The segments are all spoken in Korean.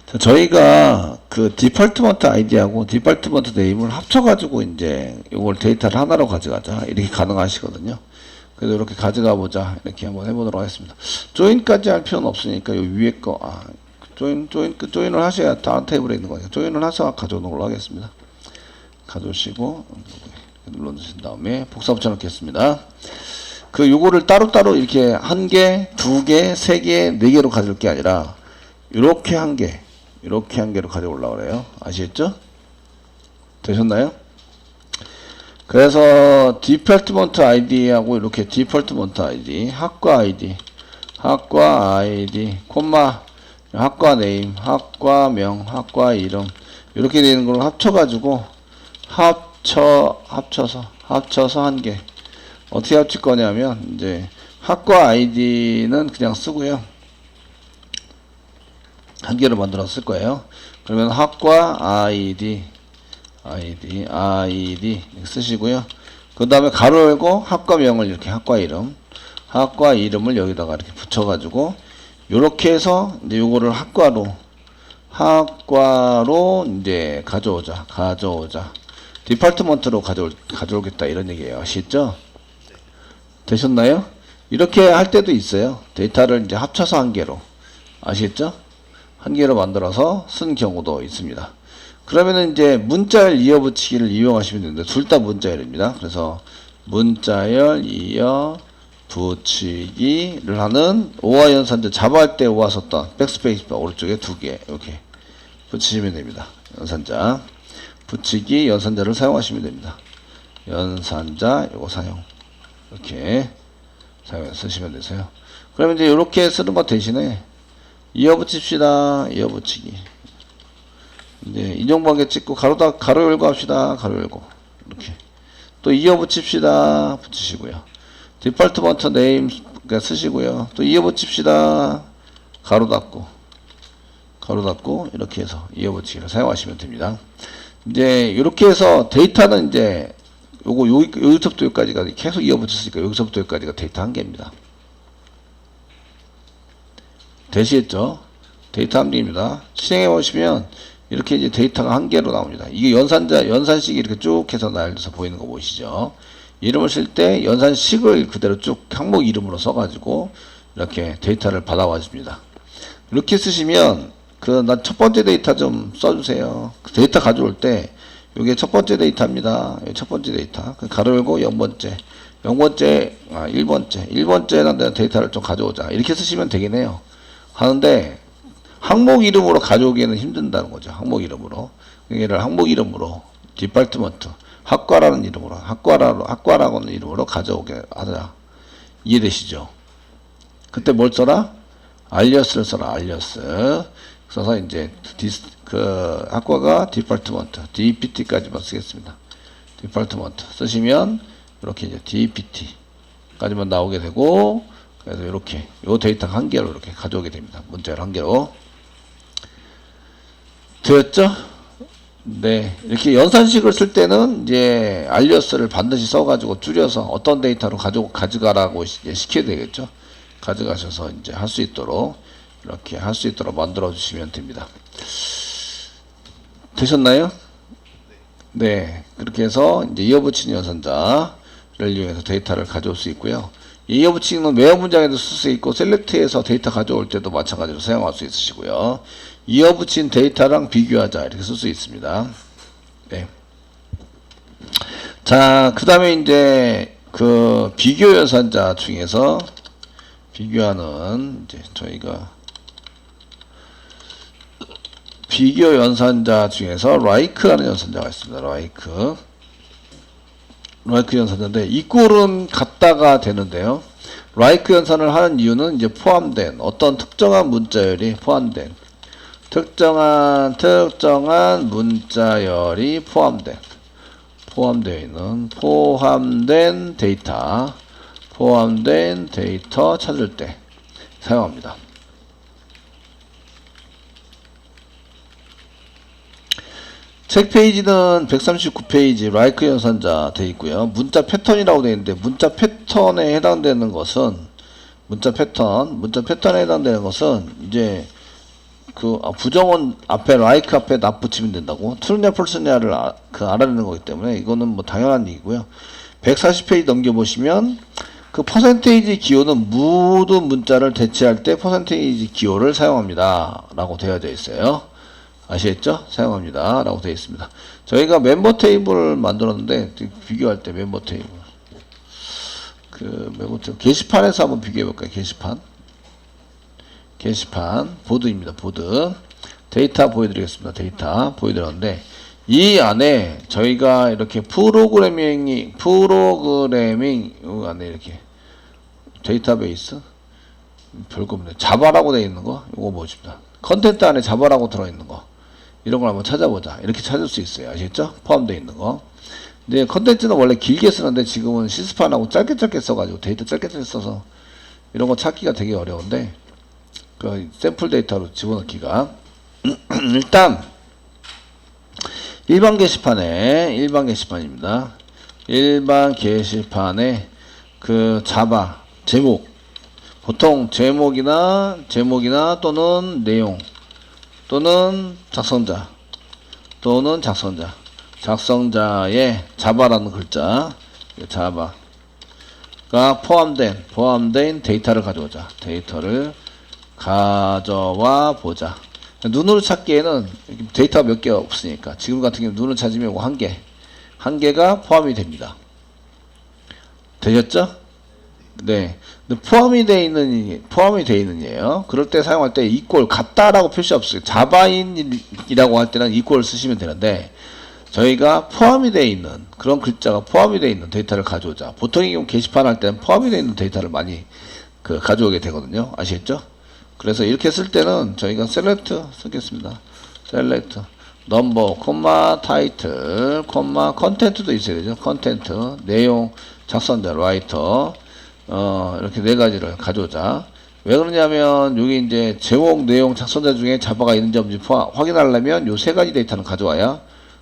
자, 저희가 그 디팔트먼트 아이디하고 디팔트먼트 네임을 합쳐가지고 이제 이걸 데이터를 하나로 가져가자 이렇게 가능하시거든요. 그래서 이렇게 가져가 보자 이렇게 한번 해보도록 하겠습니다. 조인까지 할 필요는 없으니까 요 위에 거 조인을 하셔야 다음 테이블에 있는 거니까 조인을 해서 가져오는 걸로 하겠습니다. 가져오시고 눌러주신 다음에 복사 붙여놓겠습니다. 그 요거를 따로따로 이렇게 한 개, 두 개, 세 개, 네 개로 가져올 게 아니라 이렇게 한 개, 이렇게 한 개로 가져오려고 그래요. 아시겠죠? 되셨나요? 그래서 디폴트먼트 아이디하고 이렇게 디폴트먼트 아이디, 학과 아이디, 콤마, 학과 네임, 학과명, 학과 이름 이렇게 되는 걸 합쳐가지고 합쳐서 한 개. 어떻게 합칠 거냐면 이제 학과 아이디는 그냥 쓰고요. 한 개로 만들어 쓸 거예요. 그러면 학과 아이디 쓰시고요. 그 다음에 가로 열고 학과명을 이렇게 학과 이름을 여기다가 이렇게 붙여가지고 요렇게 해서 이제 요거를 학과로 이제 가져오자. 디파트먼트로 가져오겠다 이런 얘기예요. 아시죠? 되셨나요? 이렇게 할 때도 있어요. 데이터를 이제 합쳐서 한 개로. 아시겠죠? 한 개로 만들어서 쓴 경우도 있습니다. 그러면은 이제 문자열 이어붙이기를 이용하시면 되는데 둘 다 문자열입니다. 그래서 문자열 이어붙이기를 하는 오화 연산자 자바할 때 오화 썼던 백스페이스 바 오른쪽에 두 개 이렇게 붙이시면 됩니다. 연산자 붙이기 연산자를 사용하시면 됩니다. 연산자 요거 사용 이렇게 사용해서 쓰시면 되세요. 그러면 이제 이렇게 쓰는 것 대신에 이어붙입시다. 이어붙이기. 이제 인용관계 찍고 가로 열고 합시다. 가로 열고 이렇게 또 이어붙입시다. 붙이시고요. 디폴트먼트 네임 쓰시고요. 또 이어붙입시다. 가로 닫고 이렇게 해서 이어붙이기를 사용하시면 됩니다. 이제 이렇게 해서 데이터는 이제 요거 여기서부터 여기까지가 계속 이어붙였으니까 여기서부터 여기까지가 데이터 한 개입니다. 되시겠죠? 데이터 한 개입니다. 실행해 보시면 이렇게 이제 데이터가 한 개로 나옵니다. 이게 연산식이 이렇게 쭉 해서 나열돼서 보이는 거 보이시죠? 이름을 쓸 때 연산식을 그대로 쭉 항목 이름으로 써가지고 이렇게 데이터를 받아와 줍니다. 이렇게 쓰시면 난 첫 번째 데이터 좀 써주세요. 그 데이터 가져올 때 이게 첫 번째 데이터입니다. 첫 번째 데이터. 가로 열고 1번째에 해당되는 데이터를 좀 가져오자. 이렇게 쓰시면 되긴 해요. 하는데 항목 이름으로 가져오기에는 힘든다는 거죠. 항목 이름으로. 얘를 항목 이름으로 디파트먼트 학과라는 이름으로 학과라고는 이름으로 가져오게 하자. 이해되시죠? 그때 뭘 써라? 알리어스를 써라. 알리어스. 써서 이제 학과가 디파트먼트 DPT까지만 쓰겠습니다. 디파트먼트 쓰시면 이렇게 이제 DPT까지만 나오게 되고 그래서 이렇게 요 데이터 한 개로 이렇게 가져오게 됩니다. 문자열 한 개로. 되었죠? 네. 이렇게 연산식을 쓸 때는 이제 알리어스를 반드시 써가지고 줄여서 어떤 데이터로 가져가라고 이제 시켜야 되겠죠? 가져가셔서 이제 할 수 있도록 이렇게 할 수 있도록 만들어 주시면 됩니다. 되셨나요? 네. 그렇게 해서 이제 이어붙이는 연산자를 이용해서 데이터를 가져올 수 있고요. 이어붙이는 외어 문장에도 쓸 수 있고 셀렉트에서 데이터 가져올 때도 마찬가지로 사용할 수 있으시고요. 이어붙인 데이터랑 비교하자 이렇게 쓸 수 있습니다. 네. 자, 그 다음에 이제 그 비교 연산자 중에서 비교하는 이제 저희가 비교 연산자 중에서 like라는 연산자가 있습니다. like 연산자인데 이 꼴은 같다가 되는데요. like 연산을 하는 이유는 이제 포함된 어떤 특정한 문자열이 포함된 특정한 문자열이 포함되어 있는 포함된 데이터 찾을 때 사용합니다. 책 페이지는 139페이지 like 연산자 되어 있고요. 문자 패턴이라고 되어 있는데 문자 패턴에 해당되는 것은 이제 부정은 앞에 like 앞에 not 붙이면 된다고. true냐 false냐를 알아내는 거기 때문에 이거는 뭐 당연한 얘기고요. 140페이지 넘겨보시면 그 퍼센테이지 기호는 모든 문자를 대체할 때 퍼센테이지 기호를 사용합니다 라고 되어져 있어요. 아시겠죠? 사용합니다 라고 되어 있습니다. 저희가 멤버 테이블을 만들었는데 비교할 때 멤버 테이블 게시판에서 한번 비교해 볼까요? 게시판 보드입니다. 보드 데이터 보여드리겠습니다. 데이터 보여드렸는데 이 안에 저희가 이렇게 프로그래밍 안에 이렇게 데이터베이스 별거 없네. 자바라고 되어 있는 거 이거 보십니다. 컨텐트 안에 자바라고 들어있는 거 이런 걸 한번 찾아보자. 이렇게 찾을 수 있어요. 아시겠죠? 포함되어 있는 거. 근데 컨텐츠는 원래 길게 쓰는데 지금은 시스판하고 짧게 써가지고 데이터 짧게 써서 이런 거 찾기가 되게 어려운데 그 샘플 데이터로 집어넣기가 일단 일반 게시판입니다. 일반 게시판에 그 자바 제목 보통 제목이나 또는 내용 또는 작성자의 자바라는 글자 자바가 포함된 데이터를 가져와 보자. 눈으로 찾기에는 데이터가 몇 개 없으니까 지금 같은 경우 눈으로 찾으면 이거 한 개가 포함이 됩니다. 되셨죠? 네. 근데 포함이 되어 있는이에요. 그럴 때 사용할 때 equal 같다라고 표시 없어요. 자바인이라고 할 때는 equal 쓰시면 되는데 저희가 포함이 되어 있는 그런 글자가 포함이 되어 있는 데이터를 가져오자. 보통의 경우 게시판 할 때는 포함이 되어 있는 데이터를 많이 가져오게 되거든요. 아시겠죠? 그래서 이렇게 쓸 때는 저희가 select 쓰겠습니다. select number, 타이틀, content도 있어야 되죠. content, 내용, 작성자, writer, 이렇게 네 가지를 가져오자. 왜 그러냐면 여기 이제 제목, 내용, 작성자 중에 자바가 있는지 없는지 확인하려면 요 세 가지 데이터는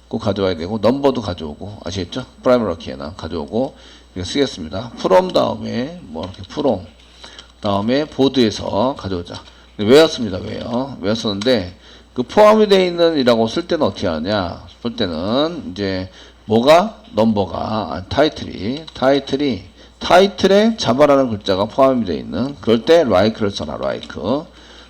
꼭 가져와야 되고 넘버도 가져오고 아시겠죠? 프라이머리 키에나 가져오고 이렇게 쓰겠습니다. from 다음에 뭐 이렇게 from 다음에 보드에서 가져오자. 외웠습니다. 외웠었는데 그 포함이 되어 있는 이라고 쓸 때는 어떻게 하느냐? 쓸 때는 이제 넘버가 타이틀에 자바라는 글자가 포함이 되어 있는 그럴 때 like를 써라. like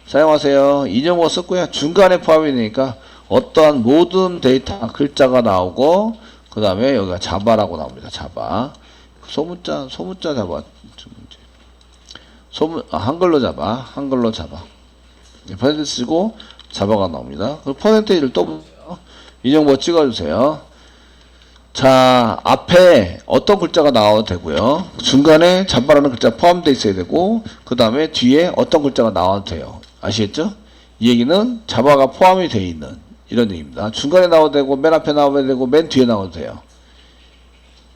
사용하세요. 인용어 썼고요. 중간에 포함이 되니까 어떠한 모든 데이터 글자가 나오고 그 다음에 여기가 자바라고 나옵니다. 자바 소문자 자바 한글로 자바 퍼센트 쓰고 자바가 나옵니다. 그 퍼센테이지를 또 인용어 찍어주세요. 자, 앞에 어떤 글자가 나와도 되고요. 중간에 자바라는 글자 포함되어 있어야 되고 그 다음에 뒤에 어떤 글자가 나와도 돼요. 아시겠죠? 이 얘기는 자바가 포함이 되어 있는 이런 얘기입니다. 중간에 나와도 되고 맨 앞에 나와도 되고 맨 뒤에 나와도 돼요.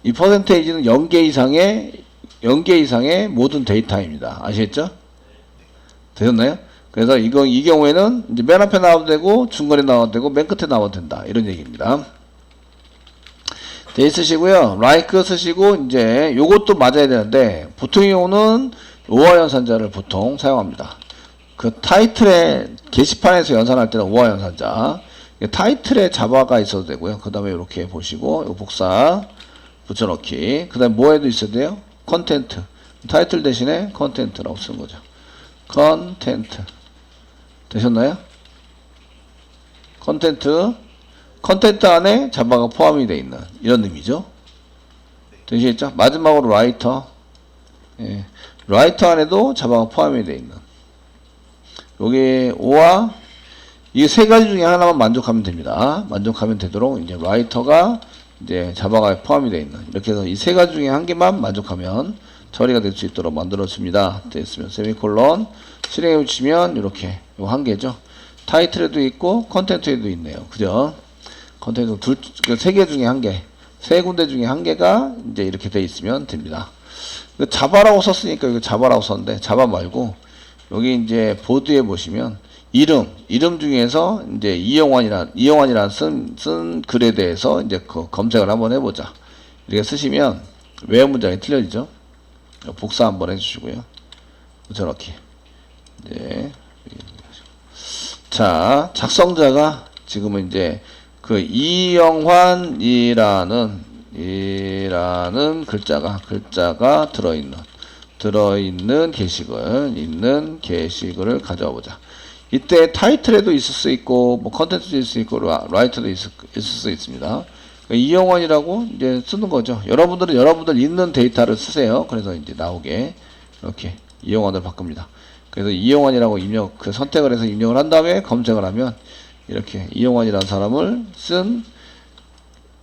이 퍼센테이지는 0개 이상의 모든 데이터입니다. 아시겠죠? 되셨나요? 그래서 이 경우에는 이제 맨 앞에 나와도 되고 중간에 나와도 되고 맨 끝에 나와도 된다. 이런 얘기입니다. 돼 있으시고요. like 쓰시고 이제 요것도 맞아야 되는데 보통의 경우는 오화 연산자를 보통 사용합니다. 그 타이틀에 게시판에서 연산할 때는 오화 연산자 타이틀에 자바가 있어도 되고요. 그 다음에 이렇게 보시고 요 복사 붙여넣기 그 다음에 뭐에도 있어야 돼요? 컨텐트 타이틀 대신에 컨텐트라고 쓰는 거죠. 컨텐트 되셨나요? 컨텐트 안에 자바가 포함이 되어 있는 이런 의미죠. 되시겠죠? 마지막으로 라이터 라이터 안에도 자바가 포함이 되어 있는 여기 오와 이 세 가지 중에 하나만 만족하면 됩니다. 만족하면 되도록 이제 라이터가 이제 자바가 포함이 되어 있는 이렇게 해서 이 세 가지 중에 한 개만 만족하면 처리가 될 수 있도록 만들어줍니다. 됐으면 세미콜론 실행해 붙이면 이렇게 요 한 개죠. 타이틀에도 있고 컨텐트에도 있네요. 그죠? 컨텐트 세 개 중에 한 개, 세 군데 중에 한 개가 이제 이렇게 돼 있으면 됩니다. 자바라고 썼으니까 이거 자바라고 썼는데 자바 말고 여기 이제 보드에 보시면 이름 중에서 이제 이영환이란 쓴 글에 대해서 이제 그 검색을 한번 해보자. 이렇게 쓰시면 외화 문장이 틀려지죠. 복사 한번 해주시고요. 저렇게. 네. 자, 작성자가 지금은 이제 그 이영환이라는 글자가 들어있는 게시글을 가져와 보자. 이때 타이틀에도 있을 수 있고, 뭐 컨텐츠도 있을 수 있고, 라이터도 있을 수 있습니다. 그러니까 이영환이라고 이제 쓰는 거죠. 여러분들은 여러분들 있는 데이터를 쓰세요. 그래서 이제 나오게 이렇게 이영환을 바꿉니다. 그래서 이영환이라고 선택을 해서 입력을 한 다음에 검색을 하면 이렇게 이영환이라는 사람을 쓴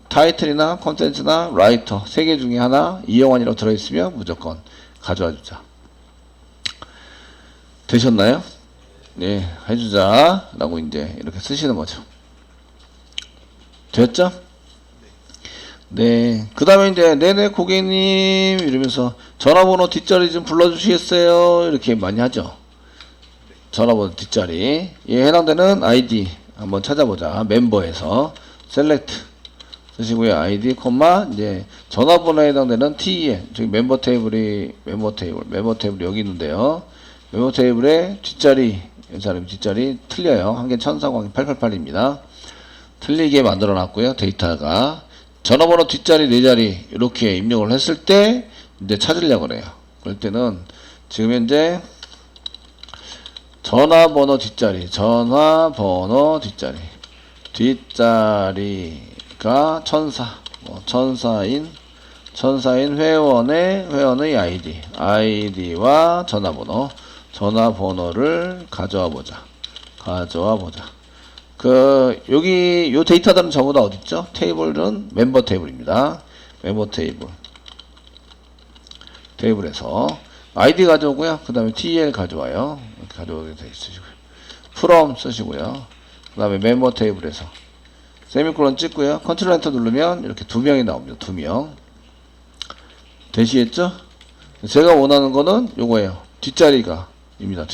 타이틀이나 컨텐츠나 라이터 3개 중에 하나 이영환이라고 들어있으면 무조건 가져와 주자. 되셨나요? 네, 해주자 라고 이제 이렇게 쓰시는 거죠. 됐죠? 네, 그 다음에 이제 네네 고객님 이러면서 전화번호 뒷자리 좀 불러주시겠어요? 이렇게 많이 하죠. 전화번호 뒷자리. 예, 해당되는 아이디 한번 찾아보자. 멤버에서 셀렉트 쓰시고요. 아이디, 이제 전화번호에 해당되는 TE, 저기 멤버 테이블이 여기 있는데요. 멤버 테이블의 뒷자리, 이 사람 뒷자리 틀려요. 한 개 1040, 888입니다. 틀리게 만들어 놨고요. 데이터가 전화번호 뒷자리, 네 자리 이렇게 입력을 했을 때 이제 찾으려고 그래요. 그럴 때는 지금 현재 전화번호 뒷자리가 천사인 회원의 아이디와 전화번호를 가져와 보자. 여기 요 데이터들은 전부 다 어딨죠? 테이블은 멤버 테이블입니다. 멤버 테이블에서 아이디 가져오고요. 그 다음에 TEL 가져와요. 이렇게 가져오게 돼 있으시고요. from 쓰시고요. 그 다음에 멤버 테이블에서 세미콜론 찍고요. 컨트롤 엔터 누르면 이렇게 2명이 나옵니다. 2명. 되시겠죠? 제가 원하는 거는 요거예요. 뒷자리가입니다.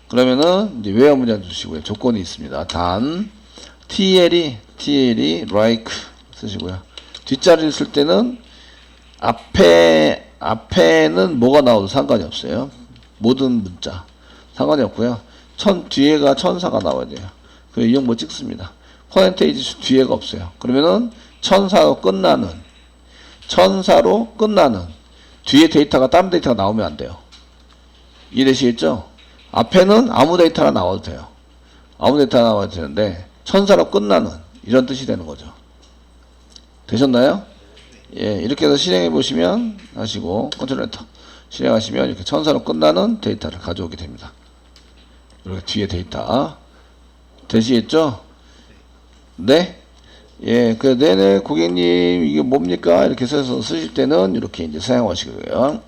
그러면은 이제 외화 문장 주시고요. 조건이 있습니다. 단 TL이 like 쓰시고요. 뒷자리를 쓸 때는 앞에는 뭐가 나와도 상관이 없어요. 모든 문자 상관이 없고요. 뒤에가 천사가 나와야 돼요. 그래서 이 정도 찍습니다. 퍼센테이지 뒤에가 없어요. 그러면은 천사로 끝나는 뒤에 데이터가 다른 데이터가 나오면 안 돼요. 이해되시겠죠? 앞에는 아무 데이터나 나와도 돼요. 아무 데이터나 나와도 되는데 천사로 끝나는 이런 뜻이 되는 거죠. 되셨나요? 예, 이렇게 해서 실행해 보시면 하시고 컨트롤 엔터 실행하시면 이렇게 천사로 끝나는 데이터를 가져오게 됩니다. 이렇게 뒤에 데이터 되시겠죠? 네? 예, 네네 고객님 이게 뭡니까? 이렇게 써서 쓰실 때는 이렇게 이제 사용하시고요.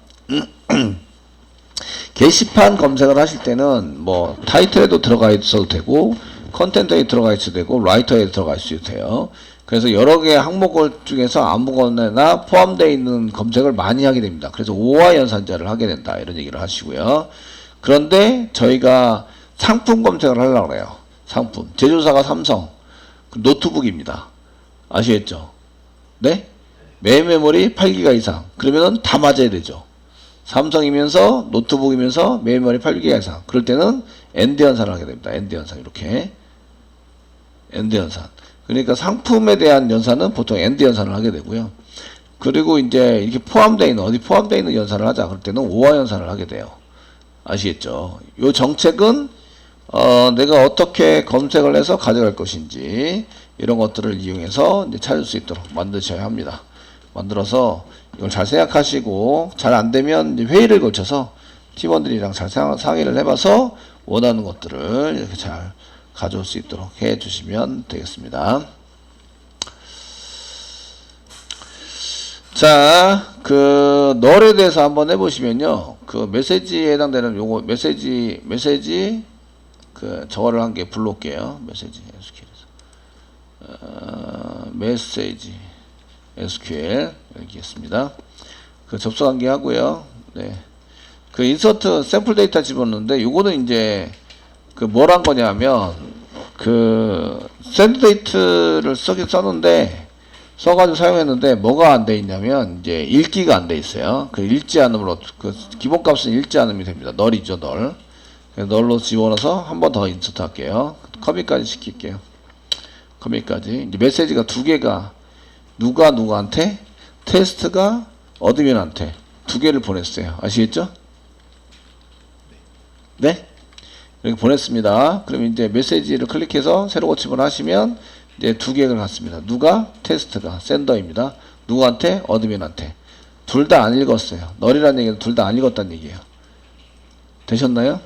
게시판 검색을 하실 때는 뭐 타이틀에도 들어가 있어도 되고 컨텐츠에 들어가 있어도 되고 라이터에 들어가 있어도 돼요. 그래서 여러 개의 항목을 중에서 아무거나 포함되어 있는 검색을 많이 하게 됩니다. 그래서 오화 연산자를 하게 된다 이런 얘기를 하시고요. 그런데 저희가 상품 검색을 하려고 해요. 상품 제조사가 삼성 노트북입니다. 아시겠죠? 네? 메인 메모리 8기가 이상 그러면은 다 맞아야 되죠. 삼성이면서 노트북이면서 메인 메모리 8기가 이상 그럴 때는 엔드 연산을 하게 됩니다. 엔드 연산 이렇게 엔드 연산 그러니까 상품에 대한 연산은 보통 엔드 연산을 하게 되고요. 그리고 이제 이렇게 어디 포함되어 있는 연산을 하자 그럴 때는 오화 연산을 하게 돼요. 아시겠죠? 요 정책은 내가 어떻게 검색을 해서 가져갈 것인지 이런 것들을 이용해서 이제 찾을 수 있도록 만드셔야 합니다. 만들어서 이걸 잘 생각하시고 잘 안되면 이제 회의를 거쳐서 팀원들이랑 잘 상의를 해봐서 원하는 것들을 이렇게 잘 가져올 수 있도록 해주시면 되겠습니다. 자, 널에 대해서 한번 해보시면요. 메시지에 해당되는 요거 메시지 저거를 한 개 불러올게요. 메시지 SQL 여기 있습니다. 접속 한 개 하고요. 네. 인서트 샘플 데이터 집어넣는데 요거는 이제 뭘 한 거냐면 샌드 데이트를 써는데 써가지고 사용했는데 뭐가 안 돼 있냐면 이제 읽기가 안 돼 있어요. 읽지 않음으로 기본값은 읽지 않으면 됩니다. 널이죠, 널. 널로 집어넣어서 한 번 더 인서트 할게요. 커밋까지 시킬게요. 커밋까지. 이제 메시지가 두 개가 누가 누구한테? 테스트가 어드민한테 두 개를 보냈어요. 아시겠죠? 네? 이렇게 보냈습니다. 그럼 이제 메시지를 클릭해서 새로 고침을 하시면 이제 두 개를 갔습니다. 누가? 테스트가 센더입니다. 누구한테? 어드민한테. 둘 다 안 읽었어요. 널이라는 얘기는 둘 다 안 읽었다는 얘기예요. 되셨나요?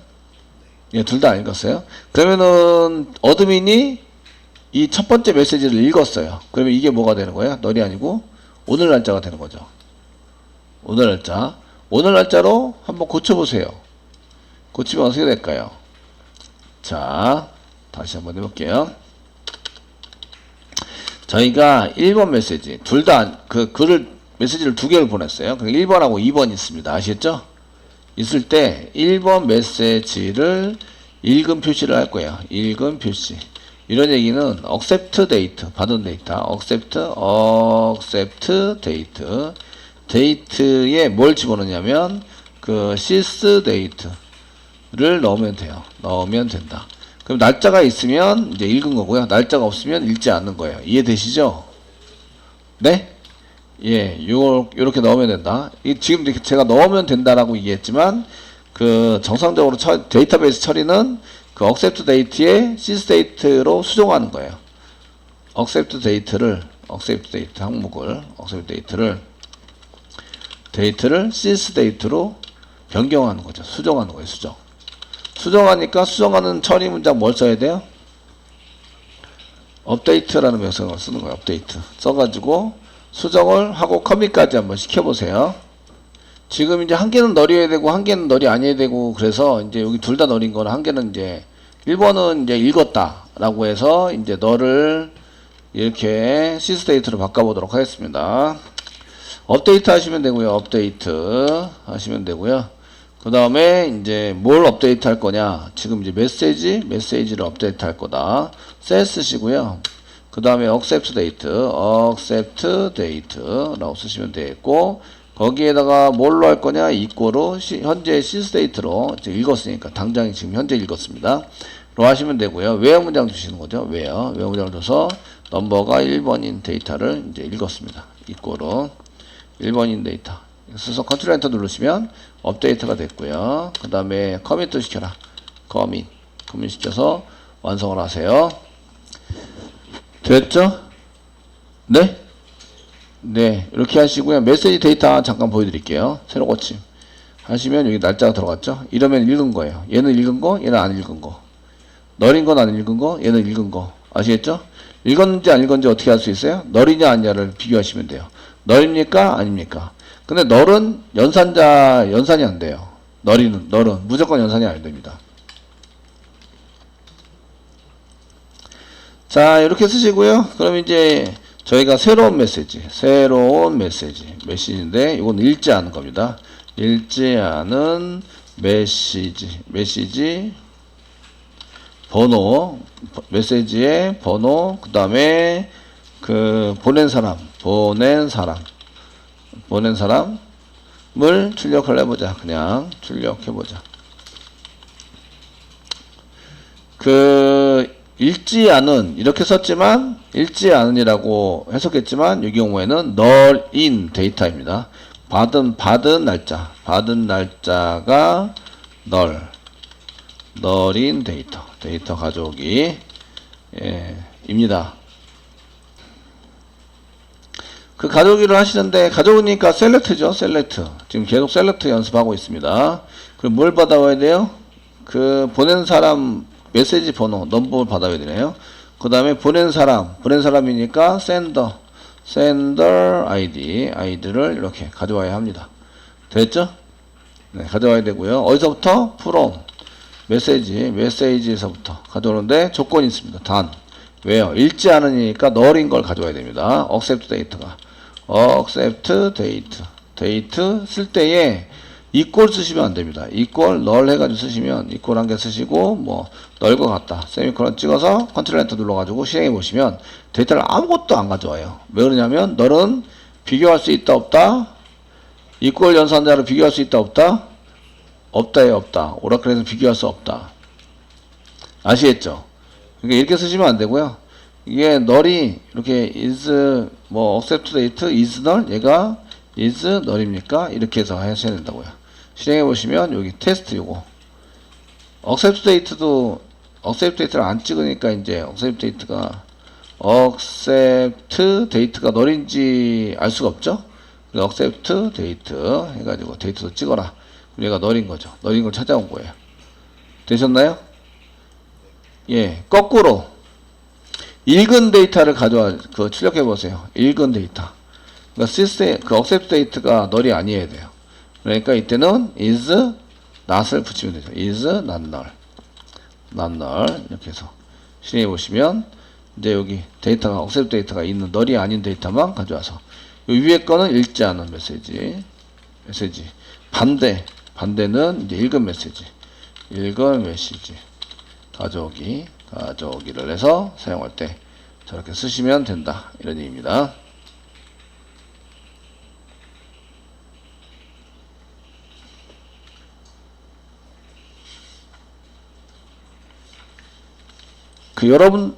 예, 둘 다 안 읽었어요. 그러면은 어드민이 이 첫 번째 메시지를 읽었어요. 그러면 이게 뭐가 되는 거예요? 널이 아니고 오늘 날짜가 되는 거죠. 오늘 날짜. 오늘 날짜로 한번 고쳐보세요. 고치면 어떻게 될까요? 자, 다시 한번 해볼게요. 저희가 1번 메시지, 둘 다 메시지를 두 개를 보냈어요. 1번하고 2번이 있습니다. 아시겠죠? 있을 때 1번 메시지를 읽은 표시를 할 거예요. 읽은 표시. 이런 얘기는 accept date, 받은 데이터, accept date. 데이트에 뭘 집어넣냐면 그 sys date를 넣으면 돼요. 넣으면 된다. 그럼 날짜가 있으면 이제 읽은 거고요. 날짜가 없으면 읽지 않는 거예요. 이해되시죠? 네? 예, 요렇게 넣으면 된다. 지금 제가 넣으면 된다라고 얘기했지만, 그 정상적으로 데이터베이스 처리는 그 accept date에 sys date로 수정하는 거예요. accept date 항목을, 데이트를 sys date로 변경하는 거죠. 수정하는 거예요, 수정하니까 수정하는 처리 문장 뭘 써야 돼요? 업데이트라는 명령어를 쓰는 거예요. 업데이트. 써가지고 수정을 하고 커밋까지 한번 시켜보세요. 지금 이제 한 개는 널이어야 되고 한 개는 널이 아니어야 되고 그래서 이제 여기 둘 다 널인 거는 한 개는 이제 1번은 이제 읽었다 라고 해서 이제 널을 이렇게 시스데이트로 바꿔보도록 하겠습니다. 업데이트 하시면 되고요. 업데이트 하시면 되고요. 그 다음에 이제 뭘 업데이트 할 거냐. 지금 이제 메시지를 업데이트 할 거다. 셋 쓰시고요. 그 다음에 accept date라고 쓰시면 되겠고, 거기에다가 뭘로 할 거냐. 이꼬로 현재 sysdate로 읽었으니까 당장 지금 현재 읽었습니다. 로 하시면 되고요. where 문장 주시는 거죠. where 문장을 줘서 넘버가 1번인 데이터를 이제 읽었습니다. 이꼬로 1번인 데이터. 그래서 컨트롤 엔터 누르시면 업데이트가 됐고요. 그 다음에 커밋도 시켜라. 커밋 시켜서 완성을 하세요. 됐죠? 네? 네, 이렇게 하시고요. 메시지 데이터 잠깐 보여드릴게요. 새로 고침 하시면 여기 날짜가 들어갔죠? 이러면 읽은 거예요. 얘는 읽은 거, 얘는 안 읽은 거. 널인 건 안 읽은 거, 얘는 읽은 거. 아시겠죠? 읽었는지 안 읽었는지 어떻게 할 수 있어요? 널이냐 아니냐를 비교하시면 돼요. 널입니까? 아닙니까? 근데 널은 연산이 안 돼요. 널은 무조건 연산이 안 됩니다. 자, 이렇게 쓰시고요. 그럼 이제 저희가 새로운 메시지인데 이건 읽지 않은 겁니다. 읽지 않은 메시지 번호, 메시지의 번호, 그 다음에 그 보낸 사람을 출력을 해보자. 그냥 출력해보자. 읽지 않은, 이렇게 썼지만 읽지 않은이라고 해석했지만 이 경우에는 널인 데이터입니다. 받은 날짜가 널인 데이터 가져오기 입니다. 그 가져오기를 하시는데 가져오니까 셀렉트죠. 지금 계속 셀렉트 연습하고 있습니다. 그럼 뭘 받아와야 돼요? 그 보낸 사람 메시지 번호 넘버를 받아야 되네요. 그 다음에 보낸 사람이니까 sender id를 이렇게 가져와야 합니다. 됐죠? 네, 가져와야 되고요. 어디서부터? from 메시지에서부터 가져오는데 조건이 있습니다. 단 왜요? 읽지 않으니까 널인 걸 가져와야 됩니다. accept date 쓸 때에 equal 쓰시면 안 됩니다. equal 널 해가지고 쓰시면 equal 한 개 쓰시고 뭐 널과 같다 세미콜론 찍어서 컨트롤 엔터 눌러가지고 실행해 보시면 데이터를 아무것도 안 가져와요. 왜 그러냐면 널은 비교할 수 있다 없다, equal 연산자로 비교할 수 있다 없다, 없다에 없다. 오라클에서 비교할 수 없다. 아시겠죠? 그러니까 이렇게 쓰시면 안 되고요. 이게 널이 이렇게 is 뭐 accept date is null 얘가 is null입니까? 이렇게 해서 하셔야 된다고요. 실행해 보시면 여기 테스트 요거 accept date도 accept date를 안 찍으니까 이제 accept date가 null인지 알 수가 없죠. accept date 해가지고 데이트도 찍어라. 얘가 null인 거죠. null인 걸 찾아온 거예요. 되셨나요? 예, 거꾸로 읽은 데이터를 가져와 출력해 보세요. 읽은 데이터. 그러니까 시스템 그 accept date가 null이 아니어야 돼요. 그러니까 이때는 is not을 붙이면 되죠. is not null, not null 이렇게 해서 실행해 보시면 이제 여기 데이터가 accept 데이터가 있는 null이 아닌 데이터만 가져와서 요 위에 거는 읽지 않은 메시지 반대는 이제 읽은 메시지 가져오기를 해서 사용할 때 저렇게 쓰시면 된다 이런 얘기입니다. 여러분